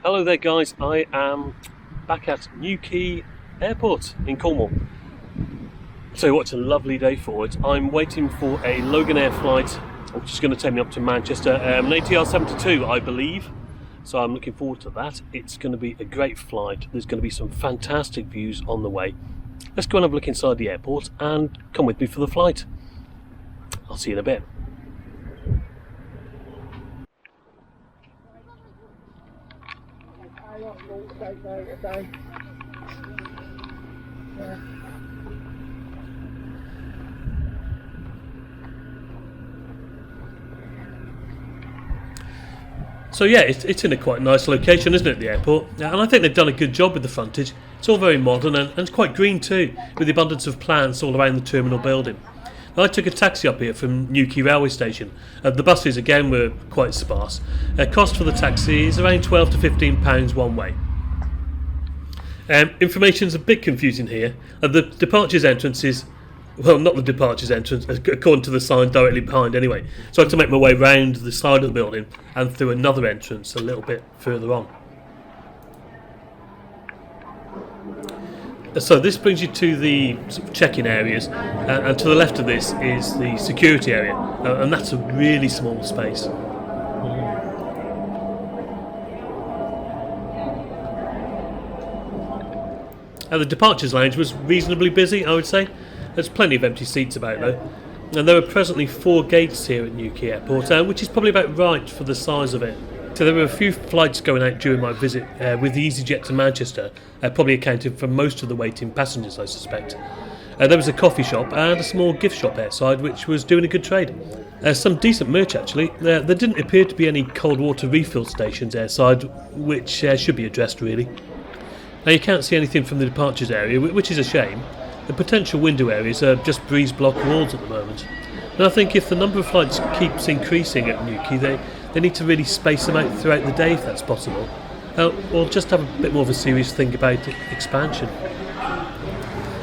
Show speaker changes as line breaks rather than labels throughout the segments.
Hello there guys, I am back at Newquay Airport in Cornwall. So what's a lovely day for it. I'm waiting for a Loganair flight which is going to take me up to Manchester, an ATR-72 I believe. So I'm looking forward to that. It's going to be a great flight. There's going to be some fantastic views on the way. Let's go and have a look inside the airport and come with me for the flight. I'll see you in a bit. So yeah, it's in a quite nice location, isn't it, the airport? And I think they've done a good job with the frontage. It's all very modern and it's quite green too, with the abundance of plants all around the terminal building. I took a taxi up here from Newquay railway station. The buses again were quite sparse. Cost for the taxi is around £12 to £15 one way. Information's a bit confusing here. The departures entrance is, well, not the departures entrance, according to the sign directly behind anyway. So I have to make my way round the side of the building and through another entrance a little bit further on. So this brings you to the sort of check-in areas, and to the left of this is the security area, and that's a really small space. The departures lounge was reasonably busy, I would say. There's plenty of empty seats about though, and there are presently 4 gates here at Newquay Airport, which is probably about right for the size of it. So there were a few flights going out during my visit with the EasyJet to Manchester, probably accounting for most of the waiting passengers, I suspect. There was a coffee shop and a small gift shop airside which was doing a good trade. Some decent merch actually. There didn't appear to be any cold water refill stations airside, which should be addressed really. Now you can't see anything from the departures area, which is a shame. The potential window areas are just breeze block walls at the moment. And I think if the number of flights keeps increasing at Newquay, they need to really space them out throughout the day if that's possible. Or just have a bit more of a serious think about expansion.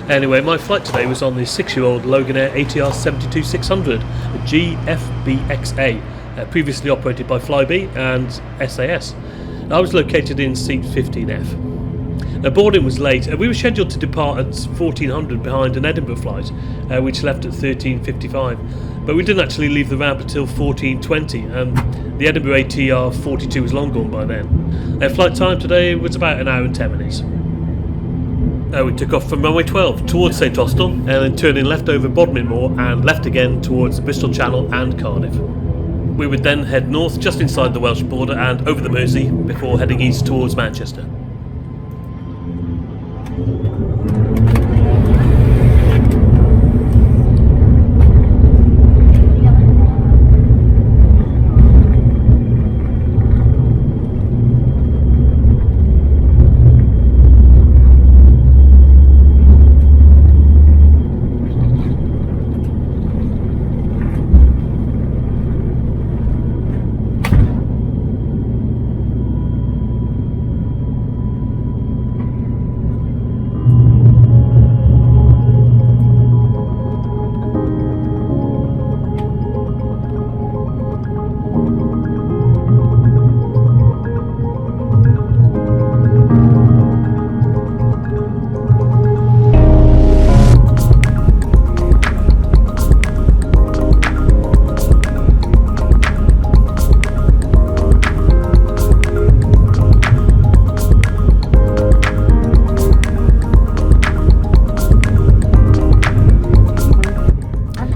Anyway, my flight today was on the 6-year-old Loganair ATR-72 600, GFBXA, previously operated by Flybe and SAS. I was located in seat 15F. Boarding was late, and we were scheduled to depart at 1400 behind an Edinburgh flight, which left at 13:55. But we didn't actually leave the ramp until 14:20, and the Edinburgh ATR-42 was long gone by then. Flight time today was about an hour and 10 minutes. We took off from runway 12 towards St Austell, and then turning left over Bodmin Moor and left again towards the Bristol Channel and Cardiff. We would then head north just inside the Welsh border and over the Mersey before heading east towards Manchester.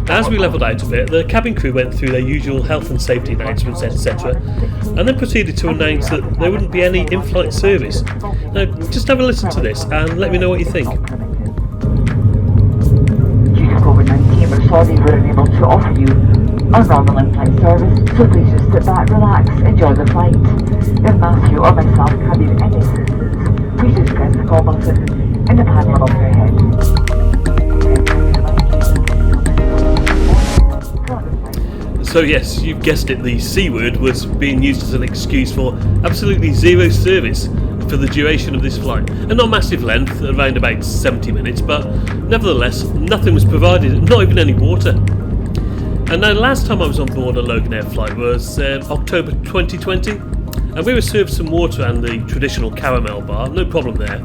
As we levelled out a bit, the cabin crew went through their usual health and safety announcements, etc., and then proceeded to announce that there wouldn't be any in-flight service. Now, just have a listen to this and let me know what you think.
Due to COVID-19, we're sorry we're unable to offer you unrelenting flight service, so please just sit back, relax, enjoy the flight. If Matthew or myself can be of any assistance, please just press the call button in the panel above your head.
So yes, you've guessed it, the C word was being used as an excuse for absolutely zero service for the duration of this flight. And not massive length, around about 70 minutes, but nevertheless, nothing was provided, not even any water. And now, last time I was on board a Loganair flight was October 2020, And we were served some water and the traditional caramel bar, no problem there.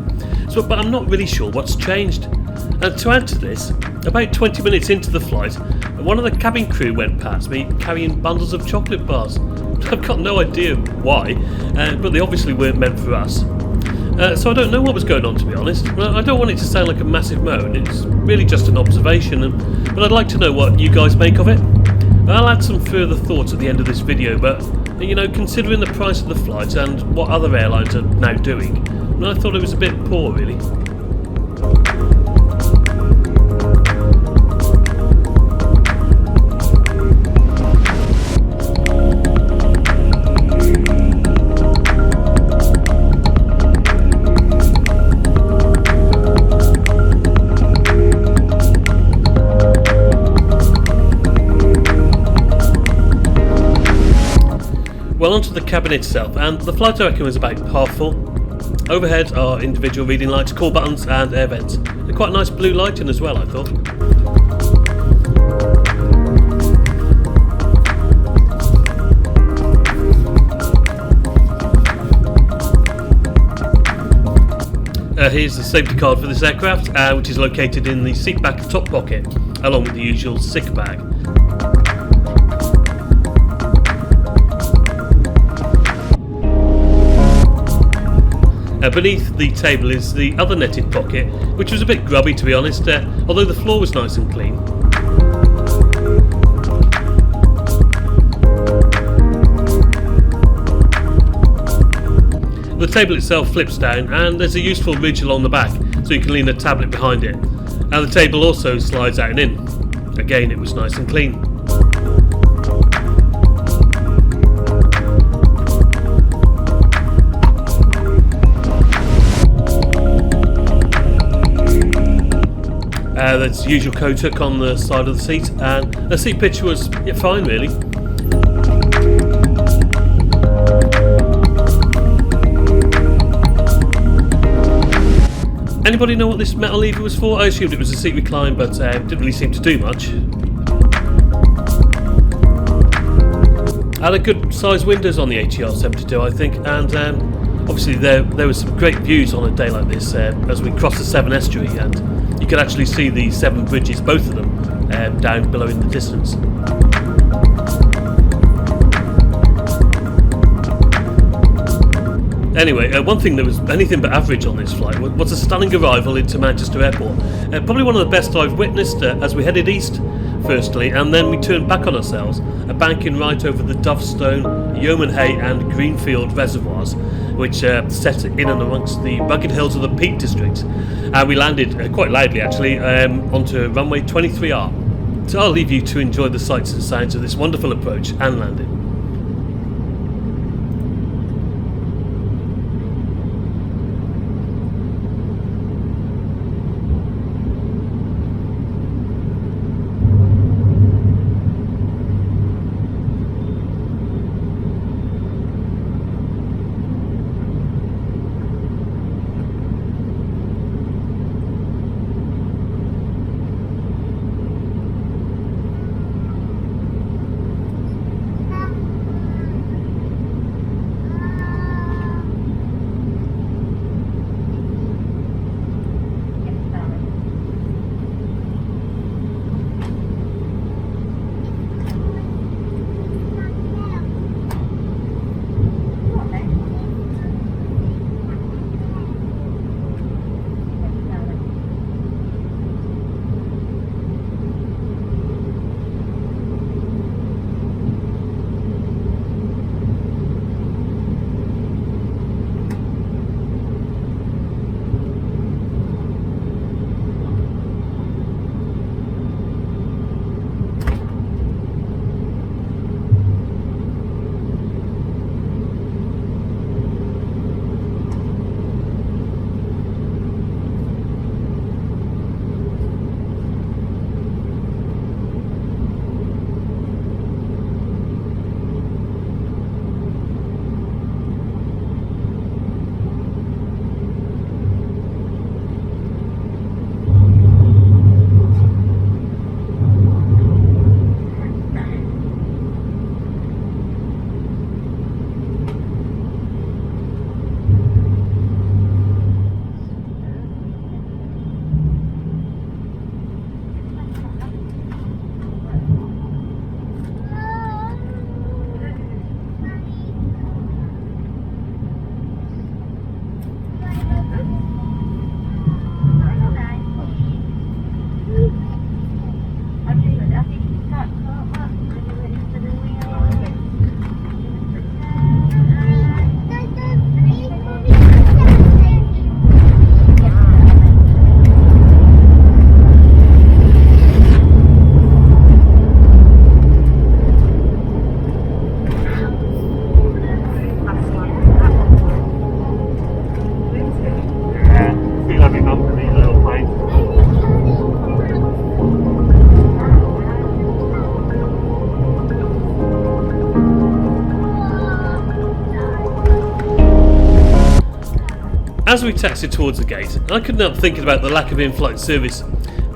But I'm not really sure what's changed. And to add to this, about 20 minutes into the flight, one of the cabin crew went past me carrying bundles of chocolate bars. I've got no idea why, but they obviously weren't meant for us. So I don't know what was going on, to be honest. I don't want it to sound like a massive moan, it's really just an observation, but I'd like to know what you guys make of it. I'll add some further thoughts at the end of this video, but you know, considering the price of the flight and what other airlines are now doing, I thought it was a bit poor, really. Well, onto the cabin itself, and the flight I reckon was about half full. Overhead are individual reading lights, call buttons and air vents. They're quite nice blue lighting as well, I thought. Here's the safety card for this aircraft, which is located in the seat back top pocket, along with the usual sick bag. Beneath the table is the other netted pocket, which was a bit grubby, to be honest, although the floor was nice and clean. The table itself flips down and there's a useful ridge along the back, so you can lean a tablet behind it. And the table also slides out and in. Again, it was nice and clean. There's the usual coat hook on the side of the seat, and the seat pitch was fine, really. Anybody know what this metal lever was for? I assumed it was a seat recline, but it didn't really seem to do much. Had a good size windows on the ATR-72, I think, and obviously there was some great views on a day like this as we crossed the Severn Estuary, and you could actually see the Severn bridges, both of them, down below in the distance. Anyway, one thing that was anything but average on this flight was a stunning arrival into Manchester Airport. Probably one of the best I've witnessed as we headed east, firstly, and then we turned back on ourselves, banking right over the Dovestone, Yeoman Hay and Greenfield reservoirs, which set in and amongst the rugged hills of the Peak District. And we landed, quite loudly actually, onto runway 23R. So I'll leave you to enjoy the sights and sounds of this wonderful approach and landing. As we taxied towards the gate, I couldn't help thinking about the lack of in-flight service.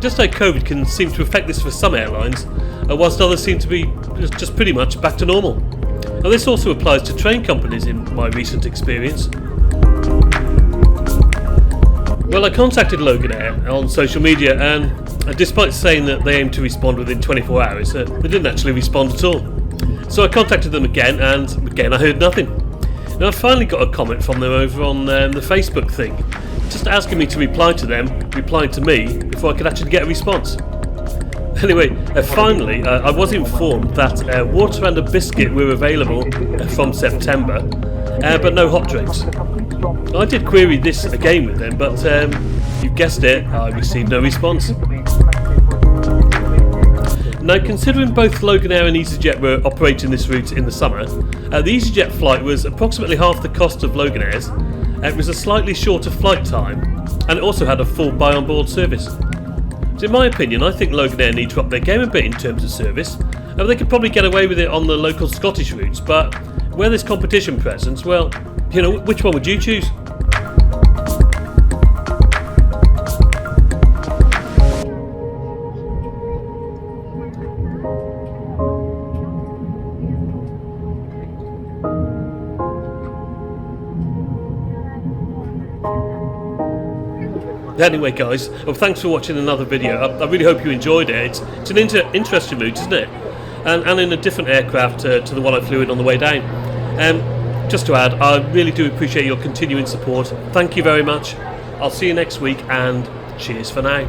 Just how COVID can seem to affect this for some airlines, whilst others seem to be just pretty much back to normal. Now this also applies to train companies in my recent experience. Well, I contacted Loganair on social media, and despite saying that they aim to respond within 24 hours, they didn't actually respond at all. So I contacted them again, and again I heard nothing. Now I finally got a comment from them over on the Facebook thing, just asking me to reply to them, replying to me, before I could actually get a response. Anyway, finally I was informed that water and a biscuit were available from September, but no hot drinks. I did query this again with them, but you've guessed it, I received no response. Now, considering both Loganair and EasyJet were operating this route in the summer, the EasyJet flight was approximately half the cost of Loganair's. It was a slightly shorter flight time, and it also had a full buy-on-board service. So in my opinion, I think Loganair need to up their game a bit in terms of service. They could probably get away with it on the local Scottish routes, but where there's competition presence, well, you know, which one would you choose? Anyway guys, well, thanks for watching another video. I really hope you enjoyed it. It's an interesting route, isn't it? And in a different aircraft to the one I flew in on the way down. Just to add, I really do appreciate your continuing support. Thank you very much. I'll see you next week, and cheers for now.